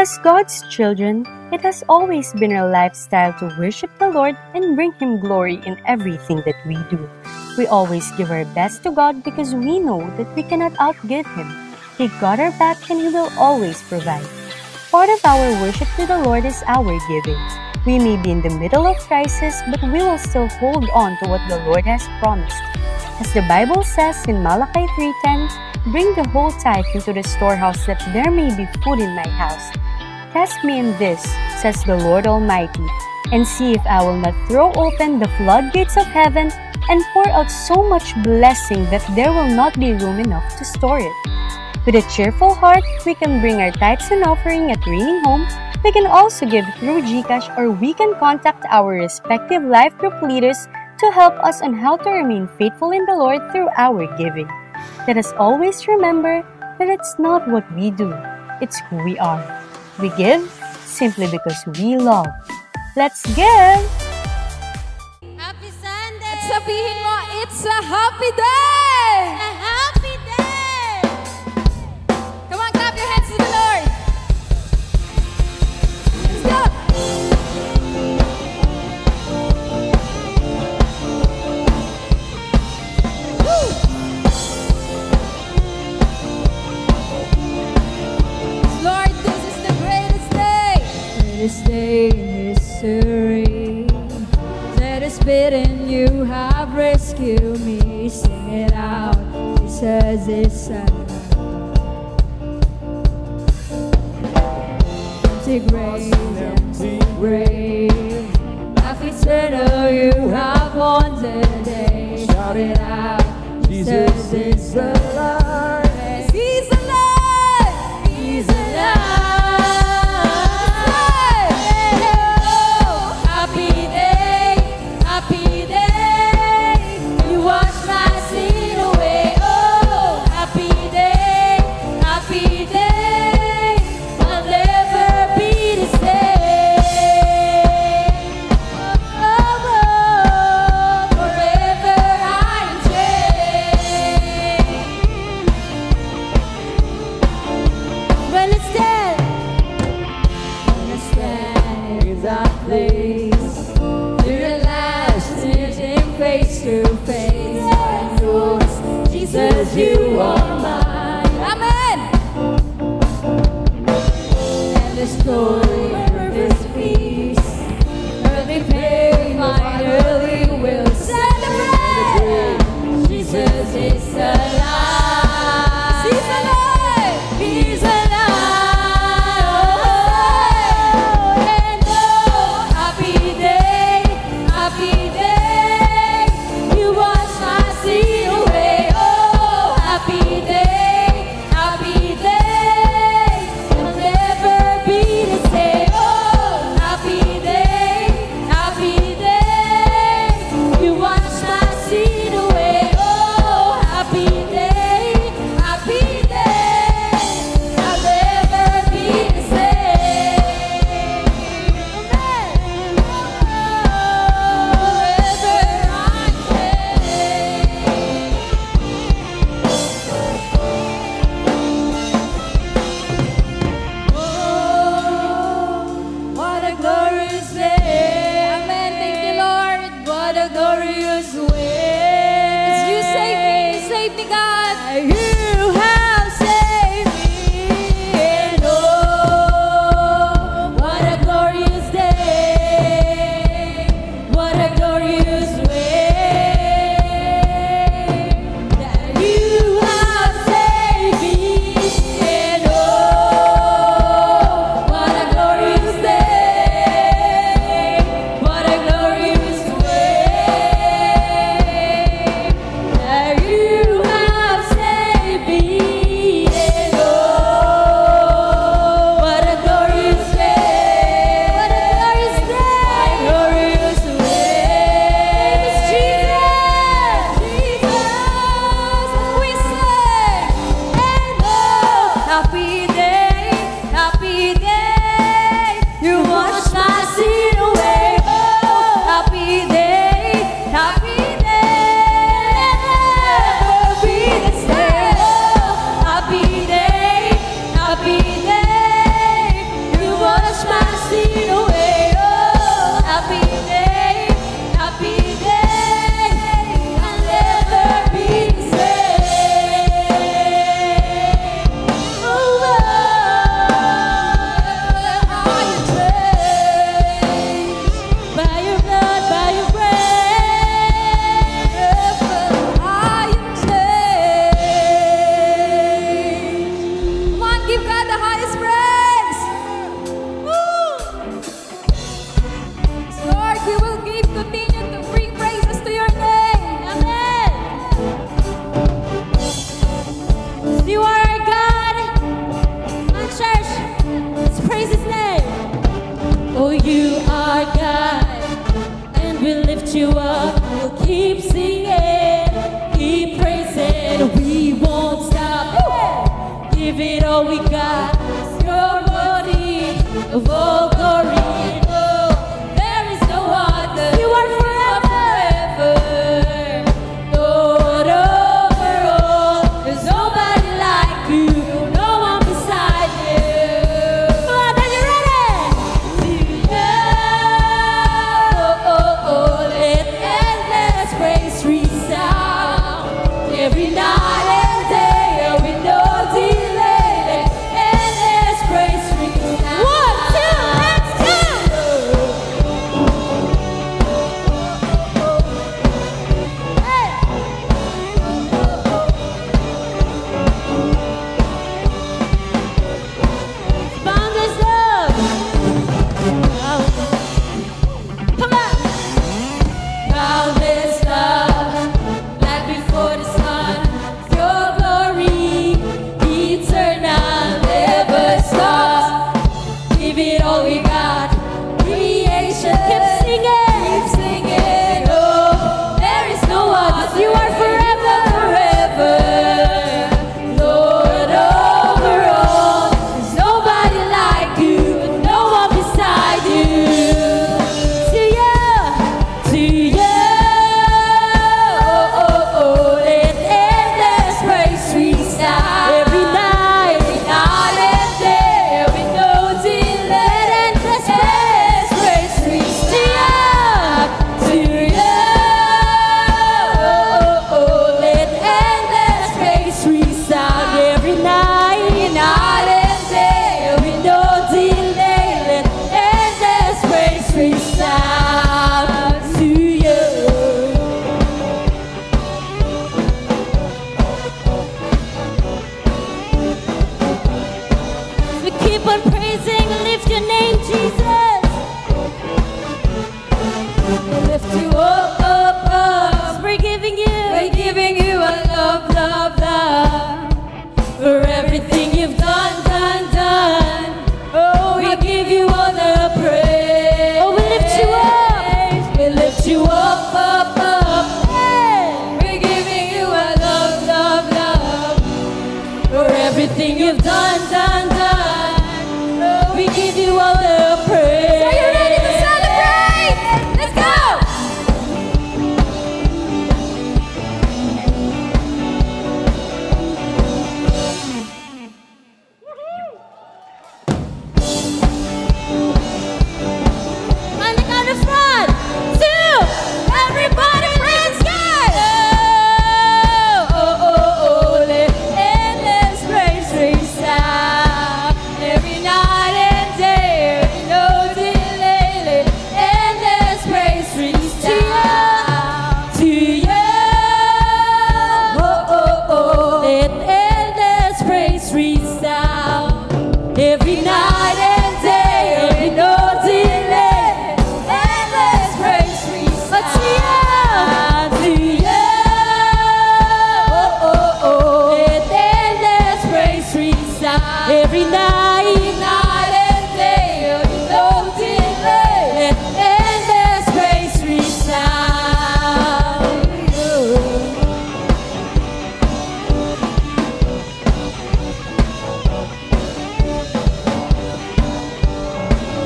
As God's children, it has always been our lifestyle to worship the Lord and bring Him glory in everything that we do. We always give our best to God because we know that we cannot outgive Him. He got our back and He will always provide. Part of our worship to the Lord is our giving. We may be in the middle of crisis, but we will still hold on to what the Lord has promised. As the Bible says in Malachi 3:10, "Bring the whole tithe into the storehouse that there may be food in my house. Test me in this, says the Lord Almighty, and see if I will not throw open the floodgates of heaven and pour out so much blessing that there will not be room enough to store it." With a cheerful heart, we can bring our tithes and offering at Raining Home. We can also give through GCash, or we can contact our respective life group leaders to help us on how to remain faithful in the Lord through our giving. Let us always remember that it's not what we do, it's who we are. We give simply because we love. Let's give! Happy Sunday! At sabihin mo, it's a happy day! A happy day! Come on, clap your hands to the Lord! Let's go! Woo! Lord, this is the greatest day! Greatest day in history. That is bidden, you have rescued me. Sing it out, Jesus is alive. Empty grave, life eternal, you have won the day. Shout it out, Jesus is alive. He's alive, He's alive. You are mine. Amen. And the story of His peace, earthly pain, my earthly will celebrate. Jesus is alive. He's alive. He's alive. And oh, happy day, happy day. You wash my sin away. Happy day, happy day, I'll never be the same. Oh, happy day, you wash my sin away. Oh, happy day, I'll never be the same. Forever I'm what a glorious day. Amen. Thank you, Lord. What a glorious way. As you save me, God. You have saved me. And oh, what a glorious day. What a glorious way. That you have saved me. And oh, what a glorious day. What a glorious way. That you have saved give it all we got. It's your body of all glory. Oh, there is no other. You are forever, Lord over all. There's nobody like you, no one beside you. Come on, are you ready? To you, let endless praise resound every night and day, with no delay. Let endless praise resound. 1, 2, let's go! Hey! Boundless love. Come on. Boundless love, like before the sun. Your glory, eternal, never stops. Give it all we got. Creation, keep singing. Oh, there is no other. You are forever, Lord over all. There's nobody like you, no one beside you. To you, let endless praise resound every night and day, with no delay. Let endless praise resound. To you, let endless praise resound every night and day, with no delay. Let endless praise resound to you. We keep on praising and lift your name, Jesus. We lift you up. We're giving you a love for everything you've done. Oh, we give you all the praise. Oh, we lift you up. Hey. We're giving you a love for everything you've done. Oh, we give you all the praise. Are you ready to celebrate? Let's go. On the count of 1, 2, everybody, let's go! Let endless praise resound every night and day, no delay. Let endless praise resound to you. Let endless praise resound every night and day, no delay. Endless praise resound to you. Let endless praise resound every night and day, no delay. Let endless praise resound.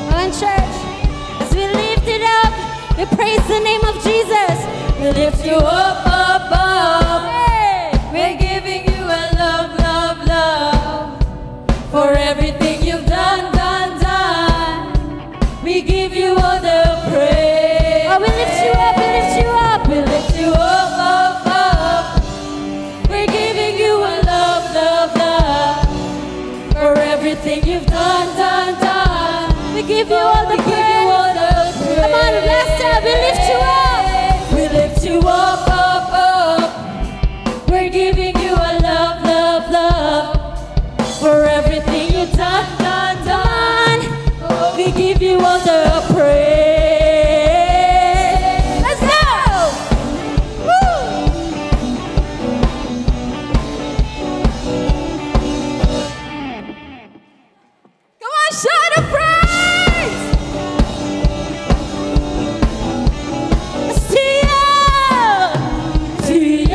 Come on, church, as we lift it up, we praise the name of Jesus. We lift you up. Hey. We're giving you a love for everything you've done. We give you all the praise. Oh, we lift you up. We lift you up. We're giving you a love for everything you've done. We give you all the praise. Come on, last time, we lift you up. We lift you up. We're giving you a love for everything you've done. We give you all the praise. Let's go! Woo! Come on, shout a praise! To you!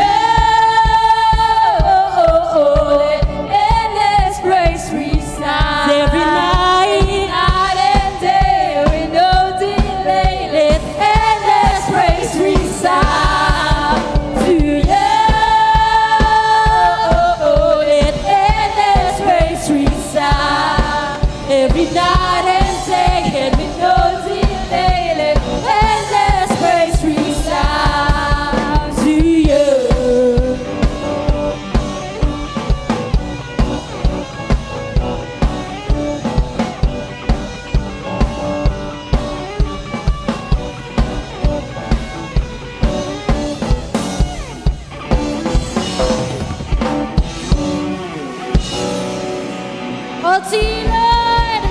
to you, Lord.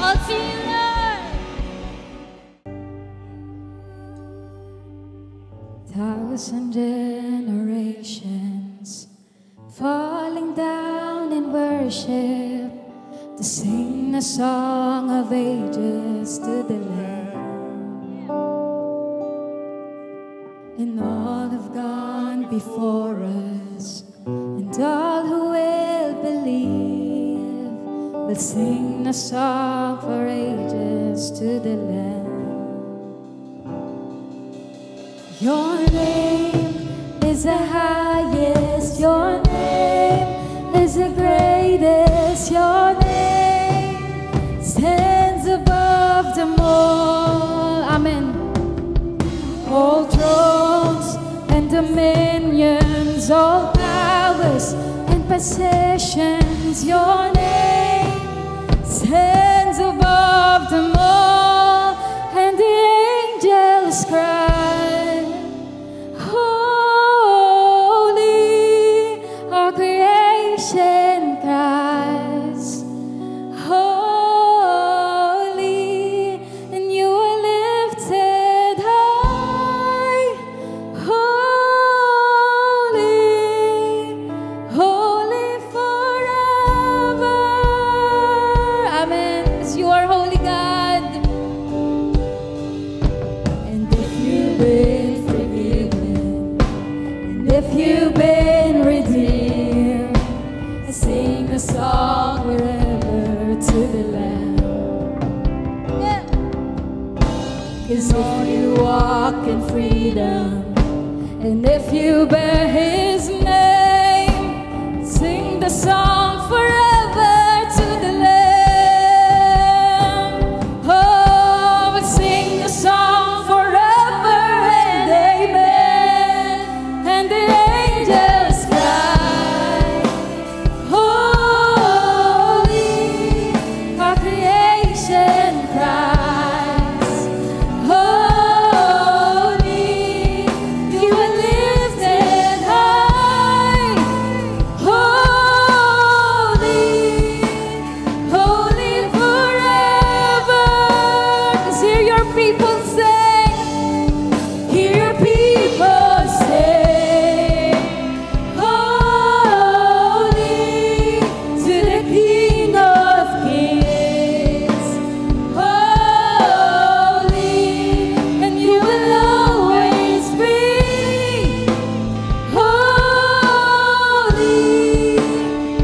All to you, Lord. 1,000 generations falling down in worship to sing a song of ages to the Lamb. And all have gone before us, and all who will believe will sing a song for ages to the Lamb. Your name is the highest, your name is the greatest, your name stands above them all. Amen. All thrones and dominions, all powers and possessions, your name stands above them all. And the angels cry, holy, our creation cries, holy, and you are lifted high, holy, holy forever. Amen. As you are holy, God. And if you've been forgiven, and if you've been redeemed, sing a song forever to the Lamb. Yeah. 'Cause if you walk in freedom, and if you bear His name, sing the song forever to the Lamb. Oh, sing the song forever and amen. And the angels cry, holy, our creation cries, holy, you are lifted high, holy, holy forever. 'Cause hear your people sing, hear your people sing, holy to the King of Kings, holy, and you will always be holy,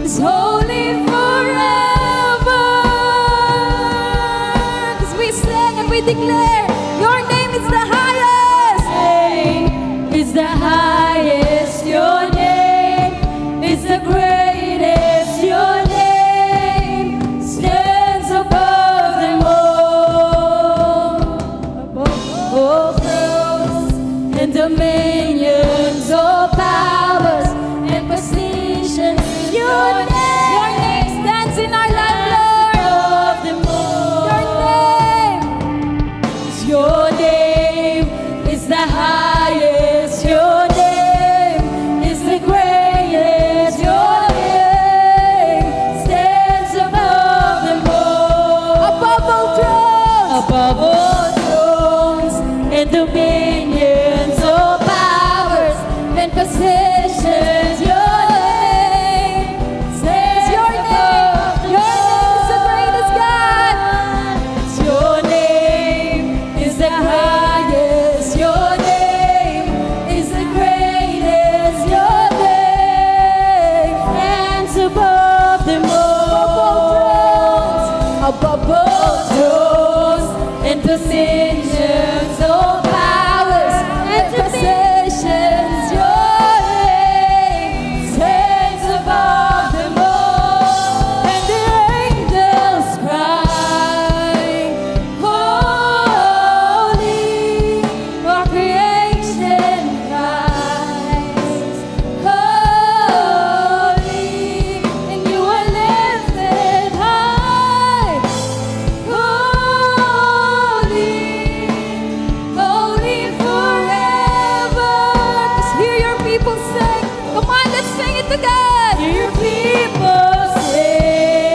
is holy forever. 'Cause we sing and we declare, your name is the highest. Name is the highest. Your name is the greatest. Your name stands above them all. Above all thrones and dominions, all powers and positions. Your name stands in our life, Lord. Your name is the highest. Your name is the greatest. Your name stands above them all. Above all thrones. Above all thrones and dominions, all powers and possessions. Your name stands above them all. Your name is the greatest, God. Your name is the highest. Your name is the greatest. Your name stands above them all. Above all thrones and dominions, all powers and possessions. Your name stands above them all. And the angels cry, holy, our creation cries, holy, and you are lifted high, holy, holy forever. Just hear your people sing. Come on, let's sing it together. Hear your people sing.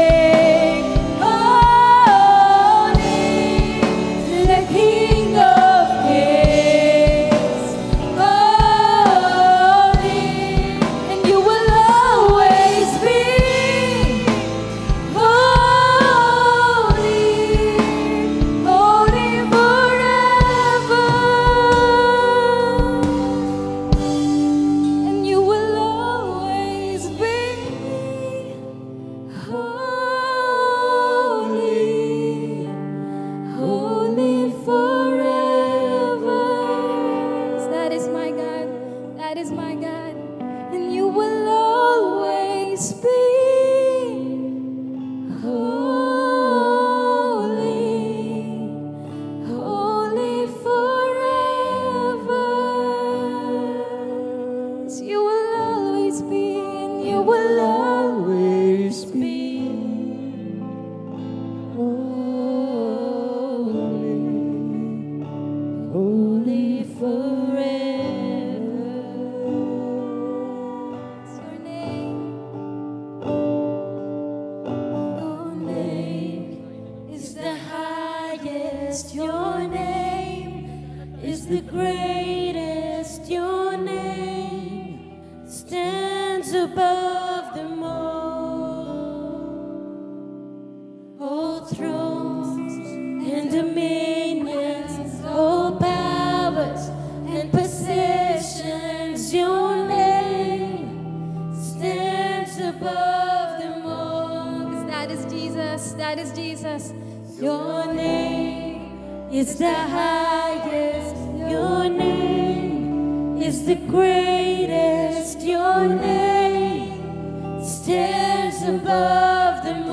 always be holy, holy forever. Yes, you will always be, and you will always be holy, holy forever. It's your name. Your name is the highest. Your name is the greatest. Your name stands above them all thrones and dominions, all powers and possessions. Your name stands above them all. 'Cause that is Jesus, that is Jesus. Your name is the highest. Your name is the greatest. Your name stands above them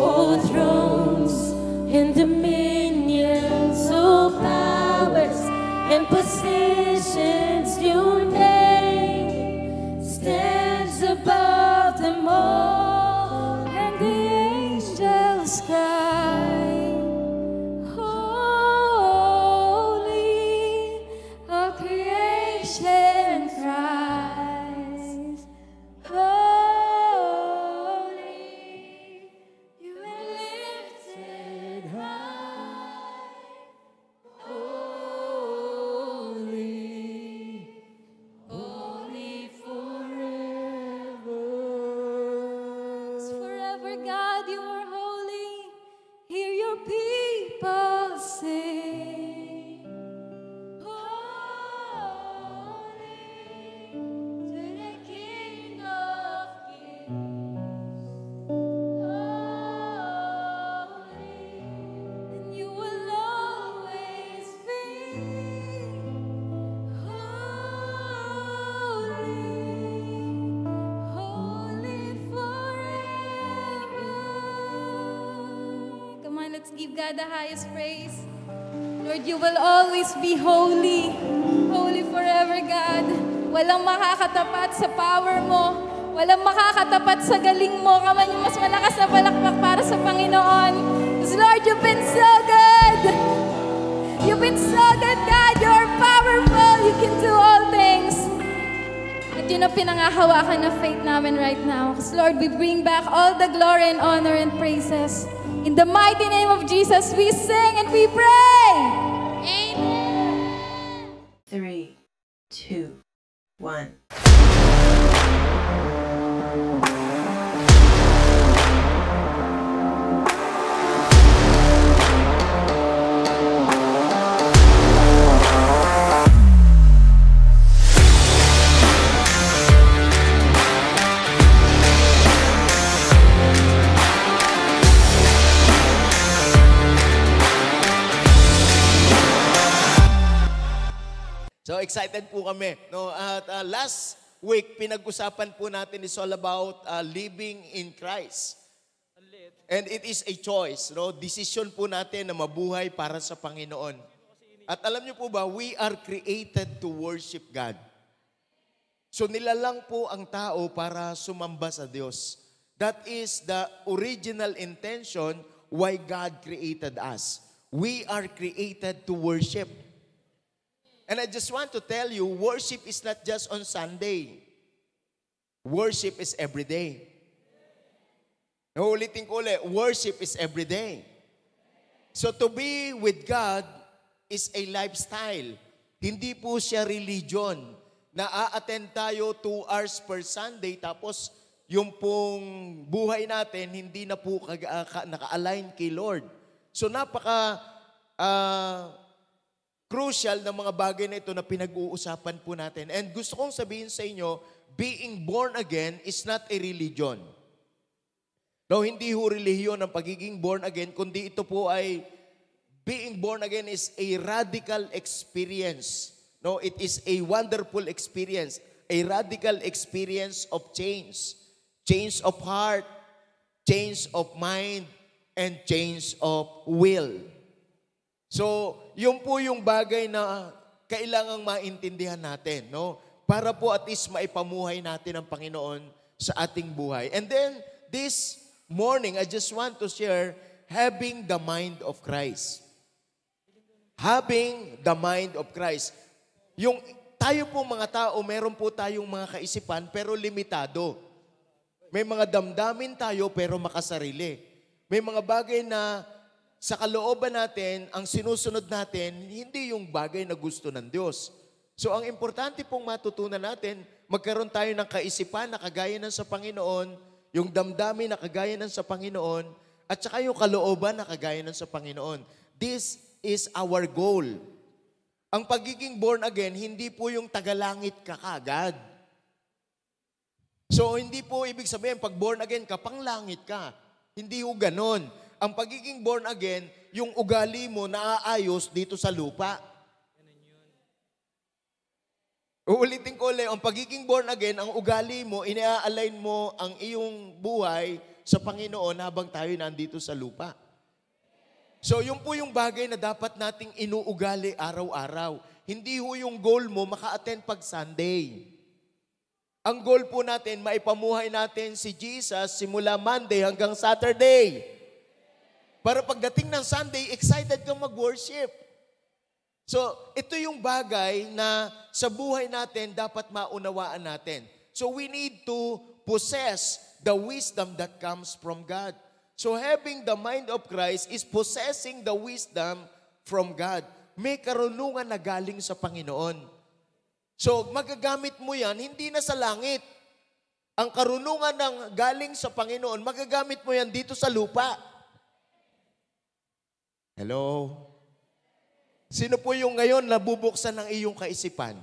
all thrones and dominions, all powers and positions. Your name stands above them all, and the angels cry, holy, all creation cries, holy, you are lifted high, holy, holy forever. 'Cause forever, God, you are holy. Hear your people sing, holy to the King of Kings, holy, and you will always be holy, holy forever. Come on, let's give God the highest praise. Lord, you will always be holy. Holy forever, God. Walang makakatapat sa power mo. Walang makakatapat sa galing mo. Kaman yung mas malakas na palakpak para sa Panginoon. Because Lord, you've been so good. You've been so good, God. You're powerful. You can do all things. At yun ang pinangahawakan na faith namin right now. Because Lord, we bring back all the glory and honor and praises. In the mighty name of Jesus, we sing and we pray. Amen. 3, 2, 1. So excited po kami. No? At last week, pinag-usapan po natin is all about living in Christ. And it is a choice. No? Decision po natin na mabuhay para sa Panginoon. At alam niyo po ba, we are created to worship God. So nilalang po ang tao para sumamba sa Diyos. That is the original intention why God created us. We are created to worship. And I just want to tell you, worship is not just on Sunday. Worship is every day. Naulitin ko ulit, worship is every day. So to be with God is a lifestyle. Hindi po siya religion. Na-attend tayo 2 hours per Sunday, tapos yung pong buhay natin, hindi na po naka-align kay Lord. So crucial na mga bagay na ito na pinag-uusapan po natin. And gusto kong sabihin sa inyo, being born again is not a religion. No, hindi ho relihiyon ang pagiging born again, kundi ito po ay, being born again is a radical experience. No, it is a wonderful experience. a radical experience of change. Change of heart, change of mind, and change of will. So, yun po yung bagay na kailangang maintindihan natin, no? Para po at least maipamuhay natin ang Panginoon sa ating buhay. And then, this morning, I just want to share having the mind of Christ. Having the mind of Christ. Yung tayo po mga tao, meron po tayong mga kaisipan pero limitado. May mga damdamin tayo pero makasarili. May mga bagay na sa kalooban natin, ang sinusunod natin, hindi yung bagay na gusto ng Diyos. So ang importante pong matutunan natin, magkaroon tayo ng kaisipan na kagaya ng sa Panginoon, yung damdamin na kagaya ng sa Panginoon, at saka yung kalooban na kagaya ng sa Panginoon. This is our goal. Ang pagiging born again, hindi po yung tagalangit ka kagad. So, hindi po ibig sabihin, pag born again ka, panglangit ka. Hindi ho ganon. Ang pagiging born again, yung ugali mo naaayos dito sa lupa. Uulitin ko ulit, ang pagiging born again, ang ugali mo, ina-align mo ang iyong buhay sa Panginoon habang tayo nandito sa lupa. So, yun po yung bagay na dapat nating inuugali araw-araw. Hindi ho yung goal mo maka-attend pag Sunday. Ang goal po natin, maipamuhay natin si Jesus simula Monday hanggang Saturday. Para pagdating ng Sunday, excited kang mag-worship. So, ito yung bagay na sa buhay natin dapat maunawaan natin. So, we need to possess the wisdom that comes from God. So, having the mind of Christ is possessing the wisdom from God. May karunungan na galing sa Panginoon. So, magagamit mo yan, hindi na sa langit. Ang karunungan ng galing sa Panginoon, magagamit mo yan dito sa lupa. Hello? Sino po yung ngayon nabubuksan ng iyong kaisipan?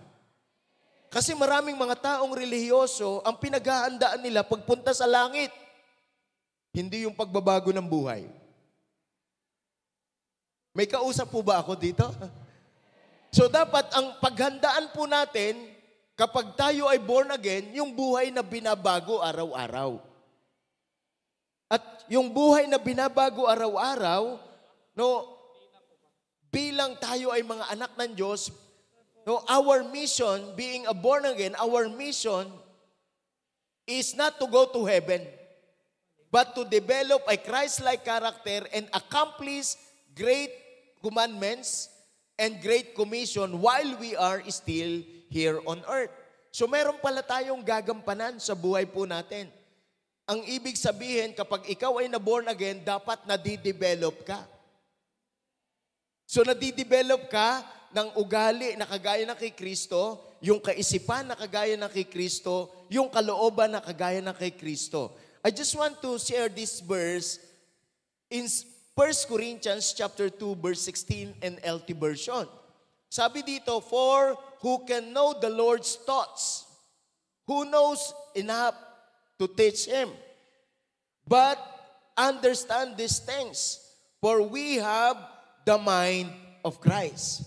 Kasi maraming mga taong relihiyoso, ang pinaghahandaan nila pagpunta sa langit. Hindi yung pagbabago ng buhay. May kausap po ba ako dito? So dapat ang paghandaan po natin, kapag tayo ay born again, yung buhay na binabago araw-araw. At yung buhay na binabago araw-araw, no, bilang tayo ay mga anak ng Diyos, no, our mission, being a born again, our mission is not to go to heaven, but to develop a Christ-like character and accomplish great commandments and great commission while we are still here on earth. So meron pala tayong gagampanan sa buhay po natin. Ang ibig sabihin, kapag ikaw ay na-born again, dapat nadidevelop ka. So nadidevelop ka ng ugali na kagaya na kay Kristo, yung kaisipan na kagaya na kay Kristo, yung kalooban na kagaya na kay Kristo. I just want to share this verse in 1 Corinthians chapter 2, verse 16 and LT version. Sabi dito, for who can know the Lord's thoughts? Who knows enough to teach Him? But understand these things, for we have the mind of Christ.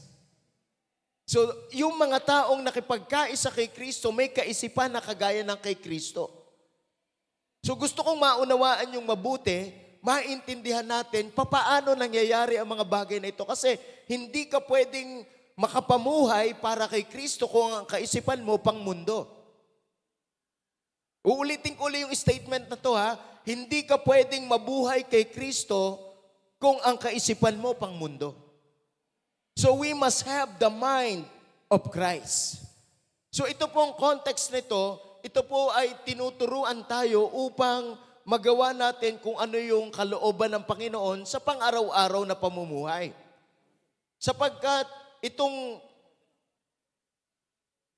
So, yung mga taong nakipagkaisa kay Kristo, may kaisipan na kagaya ng kay Kristo. So, gusto kong maunawaan yung mabuti, maintindihan natin papaano nangyayari ang mga bagay na ito. Kasi hindi ka pwedeng makapamuhay para kay Kristo kung ang kaisipan mo pang mundo. Uulitin ko ulit yung statement na to ha. Hindi ka pwedeng mabuhay kay Kristo kung ang kaisipan mo pang mundo. So we must have the mind of Christ. So ito pong context nito, ito po ay tinuturuan tayo upang magawa natin kung ano yung kalooban ng Panginoon sa pang-araw-araw na pamumuhay. Sapagkat itong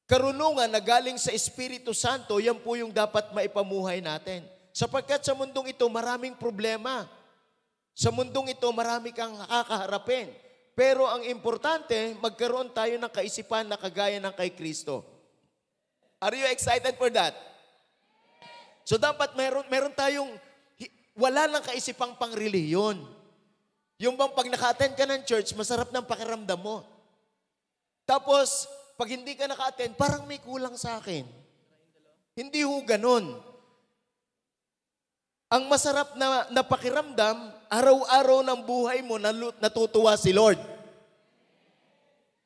karunungan na galing sa Espiritu Santo, yan po yung dapat maipamuhay natin. Sapagkat sa mundong ito, maraming problema. Sa mundong ito, marami kang kakaharapin. Pero ang importante, magkaroon tayo ng kaisipan na kagaya ng kay Kristo. Are you excited for that? So dapat meron tayong, wala lang kaisipang pangreliyon. Yung bang pag naka-attend ka ng church, masarap ng pakiramdam mo. Tapos, pag hindi ka naka-attend, parang may kulang sa akin. Hindi ho ganun. Ang masarap na pakiramdam, araw-araw ng buhay mo, natutuwa si Lord.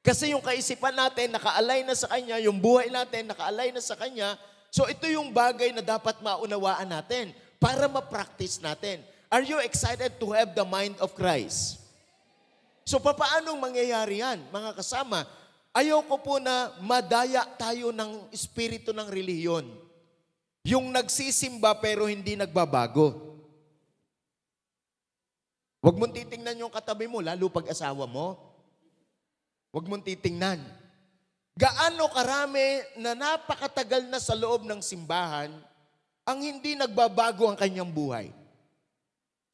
Kasi yung kaisipan natin, naka-align na sa Kanya, yung buhay natin, naka-align na sa Kanya. So ito yung bagay na dapat maunawaan natin para ma-practice natin. Are you excited to have the mind of Christ? So paano mangyayari yan, mga kasama? Ayoko po na madaya tayo ng espiritu ng relihiyon. Yung nagsisimba pero hindi nagbabago. Huwag mong titingnan yung katabi mo, lalo pag asawa mo. Huwag mong titingnan. Gaano karami na napakatagal na sa loob ng simbahan ang hindi nagbabago ang kanyang buhay.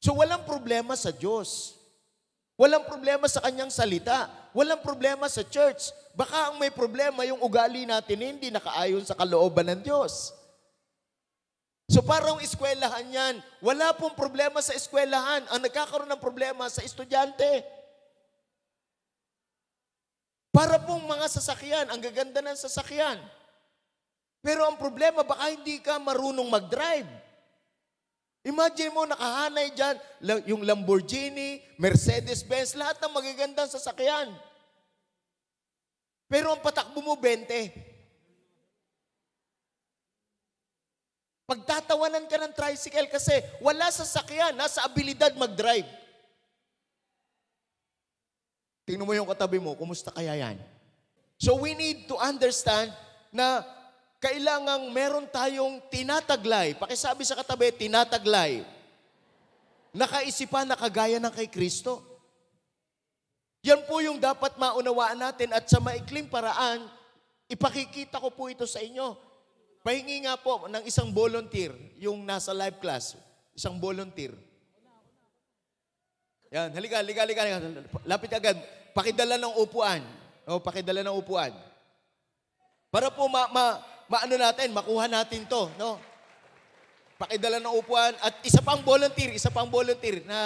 So walang problema sa Diyos. Walang problema sa kanyang salita. Walang problema sa church. Baka ang may problema yung ugali natin hindi nakaayon sa kalooban ng Diyos. So parang eskwelahan yan. Wala pong problema sa eskwelahan. Ang nagkakaroon ng problema sa estudyante. Para pong mga sasakyan, ang gaganda ng sasakyan. Pero ang problema, baka hindi ka marunong mag-drive. Imagine mo, nakahanay dyan, yung Lamborghini, Mercedes-Benz, lahat ng magagandang sasakyan. Pero ang patakbo mo, 20. Pagtatawanan ka ng tricycle kasi wala sasakyan, nasa abilidad mag-drive. Tingnan mo yung katabi mo, kumusta kaya yan? So we need to understand na kailangang meron tayong tinataglay. Pakisabi sa katabi, tinataglay. Nakaisipan na kagaya ng kay Kristo. Yan po yung dapat maunawaan natin at sa maikling paraan, ipakikita ko po ito sa inyo. Pahingi nga po ng isang volunteer, yung nasa live class, isang volunteer. Yan, halika. Lapit agad. Pakidala ng upuan. Pakidala ng upuan. Para po maano natin, makuha natin to, no? Pakidala ng upuan at isa pang volunteer na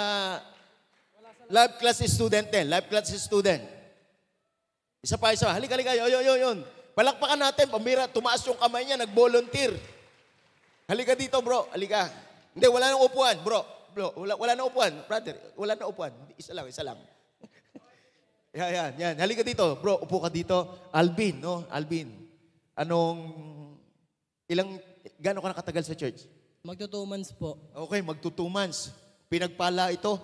live class student din, live class student. Isa. Halika, yun. Palakpakan natin, pambira, tumaas yung kamay niya, nag-volunteer. Halika dito, bro. Halika. Hindi, wala nang upuan, bro. Wala nang upuan. Brother, wala nang upuan. Isa lang. Yan. Halika dito, bro. Upo ka dito. Alvin, no? Alvin. Gano'n ka nakatagal sa church? Magto 2 months po. Okay, magto 2 months. Pinagpala ito.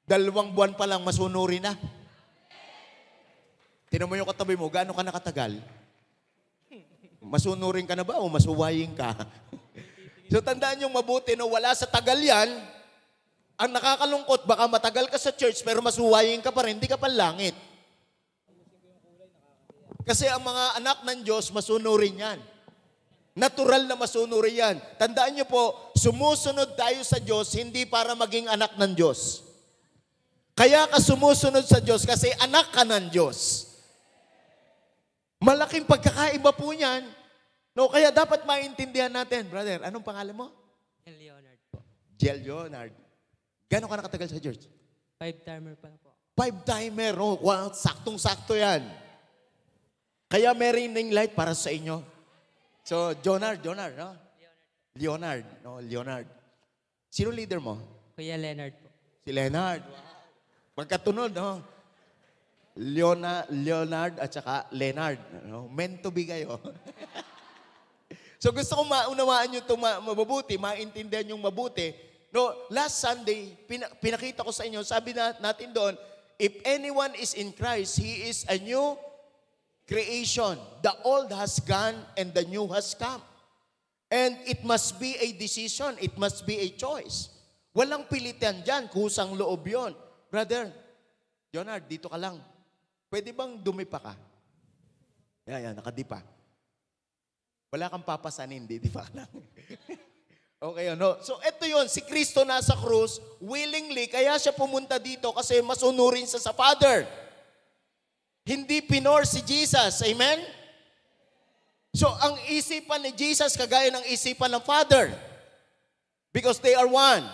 2 buwan pa lang, masunuri na. Tinan mo yung katabi mo, gaano ka nakatagal? Masunurin ka na ba o masuwaying ka? So tandaan yung mabuti, no, wala sa tagal yan. Ang nakakalungkot, baka matagal ka sa church pero masuwaying ka pa rin, hindi ka pa langit. Kasi ang mga anak ng Diyos, masunurin yan. Natural na masunurin yan. Tandaan nyo po, sumusunod tayo sa Diyos, hindi para maging anak ng Diyos. Kaya ka sumusunod sa Diyos kasi anak ka ng Diyos. Malaking pagkakaiba po niyan. No, kaya dapat maintindihan natin. Brother, anong pangalan mo? Jel Leonard po. Jel Leonard. Gano'n ka nakatagal sa church? 5-timer pa po. 5-timer. Oh, wow, saktong-sakto yan. Kaya may ring light para sa inyo. So, Leonard, no? Leonard. Sino leader mo? Kuya Leonard po. Si Leonard. Wow. Magkatunod, no? Leonard at saka Leonard. No? Meant to be kayo. So gusto ko maunawaan nyo ito mabuti, maintindihan yung mabuti. No, last Sunday, pinakita ko sa inyo, sabi natin doon, if anyone is in Christ, he is a new creation. The old has gone and the new has come. And it must be a decision. It must be a choice. Walang pilitan dyan, kusang loob yun. Brother, Leonard, dito ka lang. Pwede bang dumipa ka? Yan, nakadipa. Wala kang papasanin, di pa lang. Okay, no? So, ito yun, si Kristo nasa krus, willingly, kaya siya pumunta dito kasi masunurin siya sa Father. Hindi pinor si Jesus, amen? So, ang isipan ni Jesus, kagaya ng isipan ng Father. Because they are one.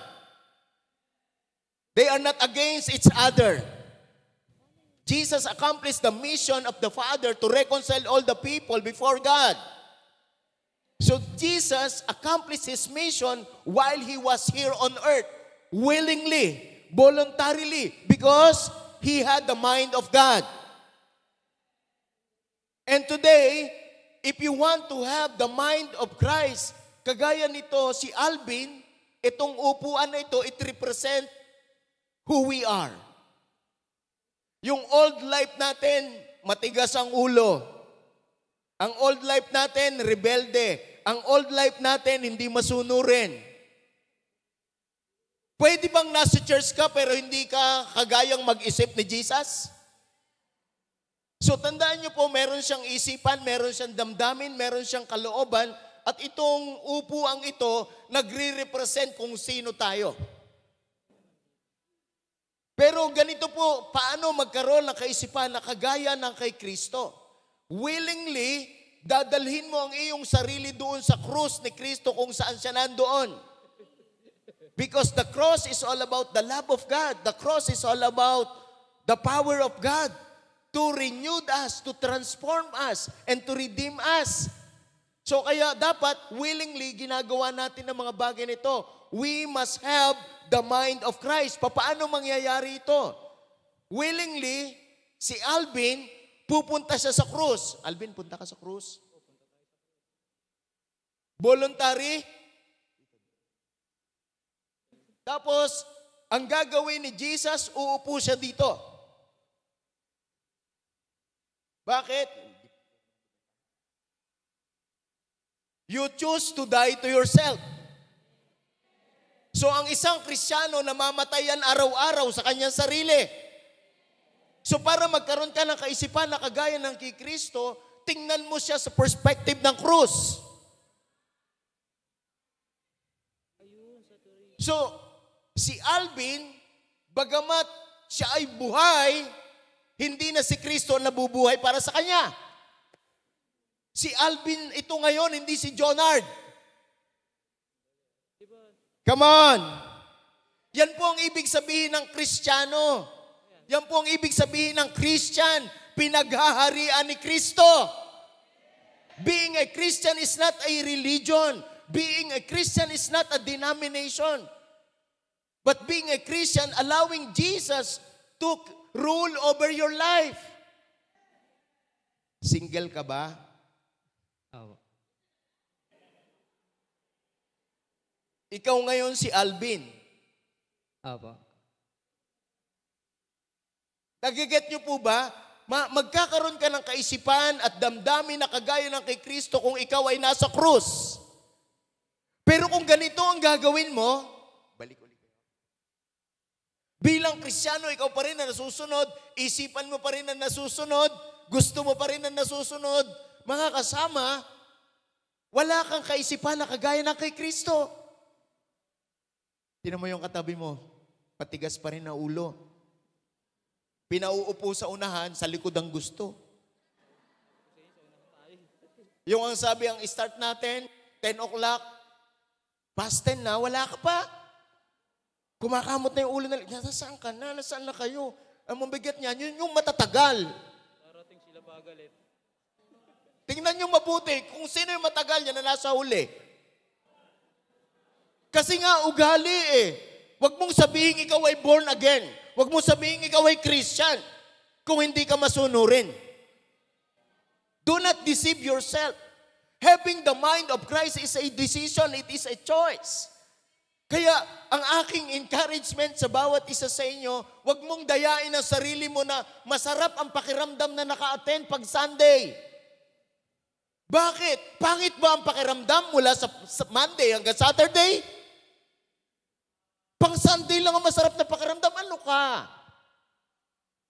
They are not against each other. Jesus accomplished the mission of the Father to reconcile all the people before God. So Jesus accomplished His mission while He was here on earth, willingly, voluntarily, because He had the mind of God. And today, if you want to have the mind of Christ, kagaya nito si Alvin, itong upuan na ito, it represent who we are. Yung old life natin, matigas ang ulo. Ang old life natin, rebelde. Ang old life natin, hindi masunurin. Pwede bang nasa church ka pero hindi ka kagayang mag-isip ni Jesus? So tandaan niyo po, meron siyang isipan, meron siyang damdamin, meron siyang kalooban, at itong upuang ito, nagre-represent kung sino tayo. Pero ganito po, paano magkaroon ng kaisipan na kagaya ng kay Kristo? Willingly, dadalhin mo ang iyong sarili doon sa krus ni Kristo kung saan siya nandoon. Because the cross is all about the love of God. The cross is all about the power of God to renew us, to transform us, and to redeem us. So kaya dapat willingly ginagawa natin ang mga bagay nito. We must have the mind of Christ. Paano mangyayari ito? Willingly, si Alvin, pupunta siya sa krus. Alvin, punta ka sa krus. Voluntary. Tapos, ang gagawin ni Jesus, uupo siya dito. Bakit? You choose to die to yourself. So ang isang Kristiyano namamatayan araw-araw sa kanyang sarili. So para magkaroon ka ng kaisipan na kagaya ng kay Kristo, tingnan mo siya sa perspective ng krus. So, si Alvin, bagamat siya ay buhay, hindi na si Kristo nabubuhay para sa kanya. Si Alvin ito ngayon, hindi si Jonard. Come on! Yan po ang ibig sabihin ng Kristiyano. Yan po ang ibig sabihin ng Christian. Pinaghaharian ni Kristo. Being a Christian is not a religion. Being a Christian is not a denomination. But being a Christian, allowing Jesus to rule over your life. Single ka ba? Opo. Ikaw ngayon si Alvin. Opo. Nagiget niyo po ba? Magkakaroon ka ng kaisipan at damdamin na kagaya ng kay Kristo kung ikaw ay nasa krus. Pero kung ganito ang gagawin mo, balik ulit. Bilang Kristiyano, ikaw pa rin na nasusunod, isipan mo pa rin na nasusunod, gusto mo pa rin na nasusunod, mga kasama, wala kang kaisipan na kagaya ng kay Kristo. Tingnan mo yung katabi mo, patigas pa rin na ulo. Pinauupo sa unahan, sa likod ang gusto. Yung ang sabi, ang start natin, 10 o'clock, past 10 na, wala ka pa. Kumakamot na yung ulo na, nasaan ka na? Nasaan na kayo? Ang mabigat niyan, yun yung matatagal. Darating sila pagalit. Tingnan nyo mabuti kung sino yung matagal yan na nasa huli. Kasi nga, ugali eh. Huwag mong sabihin ikaw ay born again. Huwag mong sabihin ikaw ay Christian kung hindi ka masunurin. Do not deceive yourself. Having the mind of Christ is a decision. It is a choice. Kaya ang aking encouragement sa bawat isa sa inyo, huwag mong dayain ang sarili mo na masarap ang pakiramdam na naka-attend pag Sunday. Bakit? Pangit ba ang pakiramdam mula sa Monday hanggang Saturday? Pang Sunday lang ang masarap na pakiramdam. Ano ka?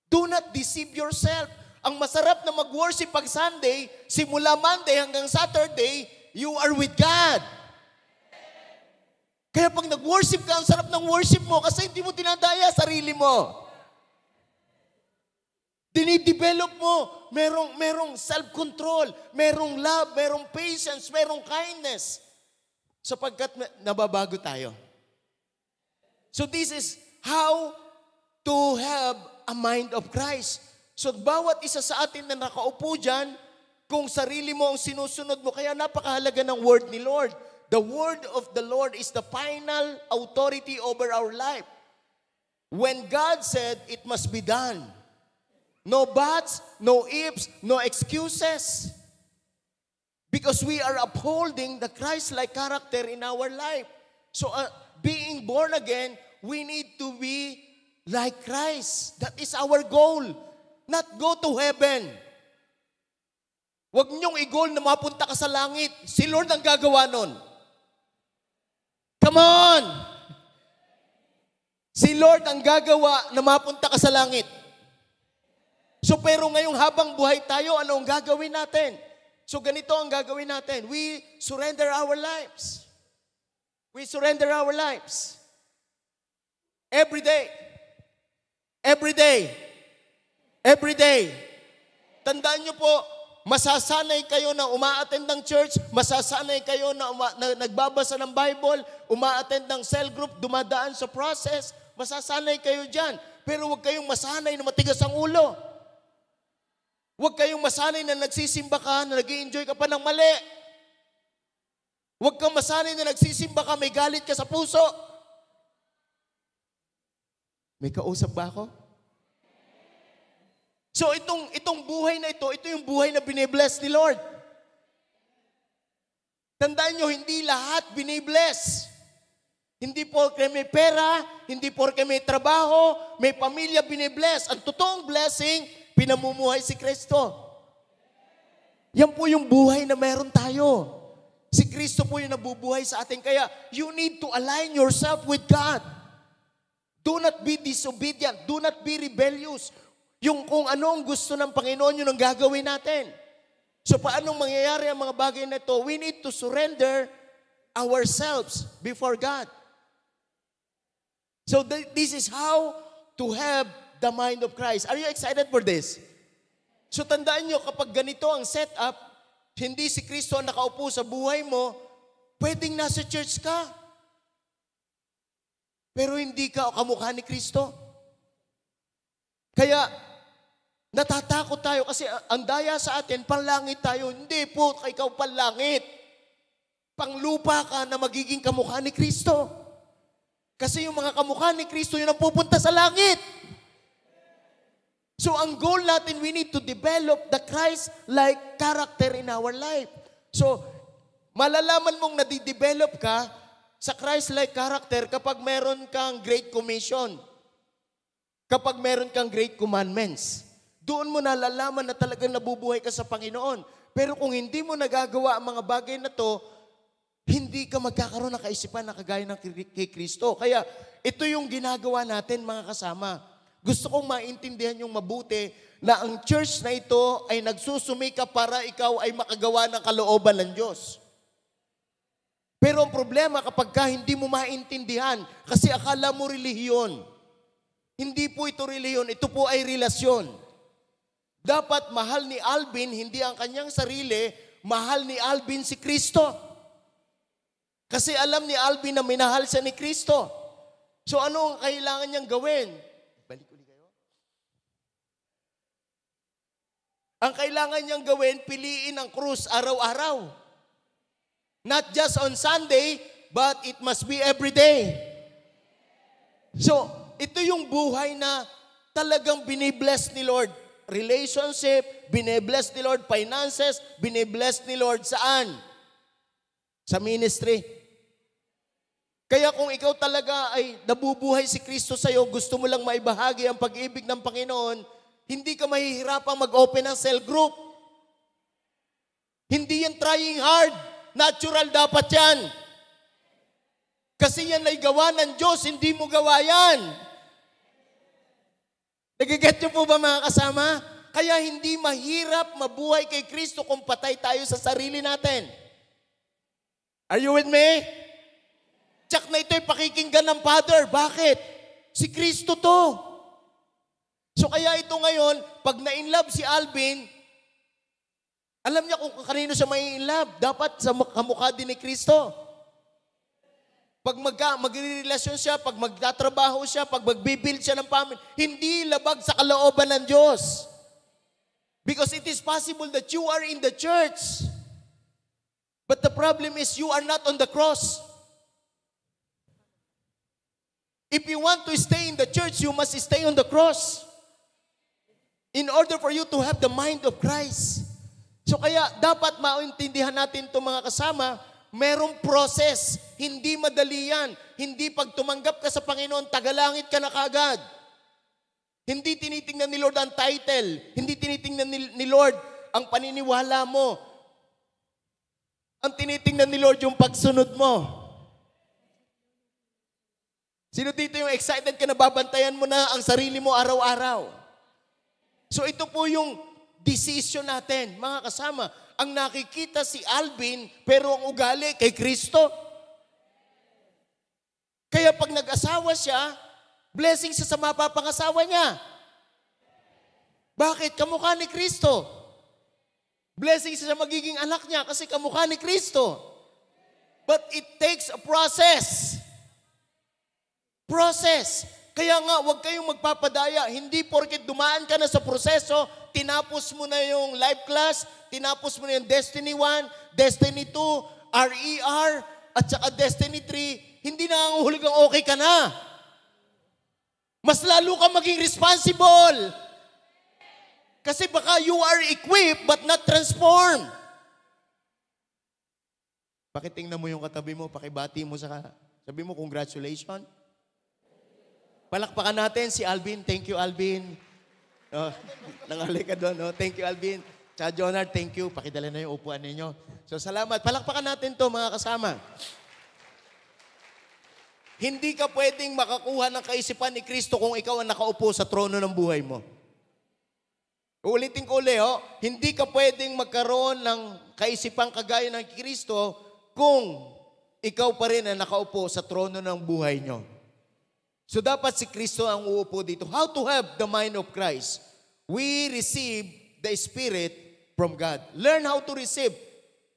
Do not deceive yourself. Ang masarap na mag-worship pag Sunday, simula Monday hanggang Saturday, you are with God. Kaya pag nag-worship ka, ang sarap ng worship mo kasi hindi mo dinadaya sarili mo. Dinidevelop mo. Merong self-control, merong love, merong patience, merong kindness. Sapagkat nababago tayo. So this is how to have a mind of Christ. So bawat isa sa atin na nakaupo dyan, kung sarili mo ang sinusunod mo. Kaya napakahalaga ng word ni Lord. The word of the Lord is the final authority over our life. When God said, it must be done. No buts, no ifs, no excuses. Because we are upholding the Christ-like character in our life. So being born again, we need to be like Christ. That is our goal. Not go to heaven. Huwag niyong i-goal na mapunta ka sa langit. Si Lord ang gagawa nun. Come on! Si Lord ang gagawa na mapunta ka sa langit. So pero ngayong habang buhay tayo, ano ang gagawin natin? So ganito ang gagawin natin. We surrender our lives. We surrender our lives. Every day. Every day. Every day. Tandaan niyo po, masasanay kayo na uma-attend ng church, masasanay kayo na nagbabasa ng Bible, uma-attend ng cell group, dumadaan sa process, masasanay kayo dyan. Pero huwag kayong masanay na matigas ang ulo. Huwag kayong masanay na nagsisimba ka, na nag-i-enjoy ka pa ng mali. Huwag kang masanay na nagsisimba ka, may galit ka sa puso. May kausap ba ako? So itong buhay na ito yung buhay na binibless ni Lord. Tandaan nyo, hindi lahat binibless. Hindi porke may pera, hindi porke may trabaho, may pamilya binibless. Ang totoong blessing, pinamumuhay si Kristo. Yan po yung buhay na meron tayo. Si Kristo po yung nabubuhay sa atin. Kaya you need to align yourself with God. Do not be disobedient. Do not be rebellious. Yung kung ano ang gusto ng Panginoon, yun ang gagawin natin. So paanong mangyayari ang mga bagay na ito? We need to surrender ourselves before God. So this is how to have the mind of Christ. Are you excited for this? So tandaan nyo, kapag ganito ang setup, hindi si Kristo ang nakaupo sa buhay mo, pwedeng nasa church ka. Pero hindi ka kamukha ni Kristo. Kaya, natatakot tayo kasi ang daya sa atin, panlangit tayo. Hindi po, ikaw panlangit. Panglupa ka na magiging kamukha ni Kristo. Kasi yung mga kamukha ni Kristo, yun ang pupunta sa langit. So ang goal natin, we need to develop the Christ-like character in our life. So, malalaman mong nadidevelop ka sa Christ-like character kapag meron kang Great Commission. Kapag meron kang Great Commandments. Doon mo nalalaman na talagang nabubuhay ka sa Panginoon. Pero kung hindi mo nagagawa ang mga bagay na to, hindi ka magkakaroon ng kaisipan na kagaya ng kay Kristo. Kaya ito yung ginagawa natin, mga kasama. Gusto kong maintindihan yung mabuti na ang church na ito ay nagsusumika para ikaw ay makagawa ng kalooban ng Diyos. Pero ang problema kapag ka hindi mo maintindihan, kasi akala mo relihiyon. Hindi po ito relihiyon, ito po ay relasyon. Dapat mahal ni Alvin, hindi ang kanyang sarili, mahal ni Alvin si Kristo. Kasi alam ni Alvin na minahal siya ni Kristo. So ano ang kailangan niyang gawin? Balik ulit kayo. Ang kailangan niyang gawin, piliin ang krus araw-araw. Not just on Sunday, but it must be every day. So, ito yung buhay na talagang binibless ni Lord. Relationship, binibless ni Lord. Finances, binibless ni Lord. Saan? Sa ministry. Kaya kung ikaw talaga ay nabubuhay si Kristo sa'yo, gusto mo lang maibahagi ang pag-ibig ng Panginoon, hindi ka mahihirapang mag-open ng cell group. Hindi yan trying hard. Natural dapat yan. Kasi yan ay gawa ng Diyos, hindi mo gawa yan. Nagiget niyo po ba mga kasama? Kaya hindi mahirap mabuhay kay Kristo kung patay tayo sa sarili natin. Are you with me? Tsak na ito'y pakikinggan ng Father. Bakit? Si Kristo to. So kaya ito ngayon, pag na-inlove si Alvin, alam niya kung kanino siya may inlove. Dapat sa kamukha din ni Kristo. Pag magre-relasyon siya, pag magtatrabaho siya, pag magbibuild siya ng family, hindi labag sa kalooban ng Diyos. Because it is possible that you are in the church, but the problem is you are not on the cross. If you want to stay in the church, you must stay on the cross in order for you to have the mind of Christ. So kaya dapat maintindihan natin itong mga kasama, merong process. Hindi madali yan. Hindi pag tumanggap ka sa Panginoon, tagalangit ka na kagad. Hindi tinitingnan ni Lord ang title. Hindi tinitingnan ni Lord ang paniniwala mo. Ang tinitingnan ni Lord yung pagsunod mo. Sino dito yung excited ka na babantayan mo na ang sarili mo araw-araw? So ito po yung decision natin, mga kasama. Ang nakikita si Alvin, pero ang ugali kay Kristo. Kaya pag nag-asawa siya, blessing siya sa mapapangasawa niya. Bakit? Kamukha ni Kristo. Blessing siya sa magiging anak niya kasi kamukha ni Kristo. But it takes a process. Process. Kaya nga, huwag kayong magpapadaya. Hindi porket dumaan ka na sa proseso, tinapos mo na yung life class, tinapos mo na yung Destiny 1, Destiny 2, RER, at saka Destiny 3, hindi na ang huligang okay ka na. Mas lalo ka maging responsible. Kasi baka you are equipped but not transformed. Pakitingnan mo yung katabi mo, pakibati mo sa sabi mo, congratulations. Palakpakan natin si Alvin. Thank you, Alvin. Oh, nangalay ka doon. Oh. Thank you, Alvin. Tsaka Jonard, thank you. Pakidala na yung upuan ninyo. So, salamat. Palakpakan natin to mga kasama. Hindi ka pwedeng makakuha ng kaisipan ni Kristo kung ikaw ang nakaupo sa trono ng buhay mo. Uulitin ko ulit, oh. Hindi ka pwedeng magkaroon ng kaisipan kagaya ng Kristo kung ikaw pa rin ang nakaupo sa trono ng buhay nyo. So dapat si Kristo ang uupo dito. How to have the mind of Christ? We receive the Spirit from God. Learn how to receive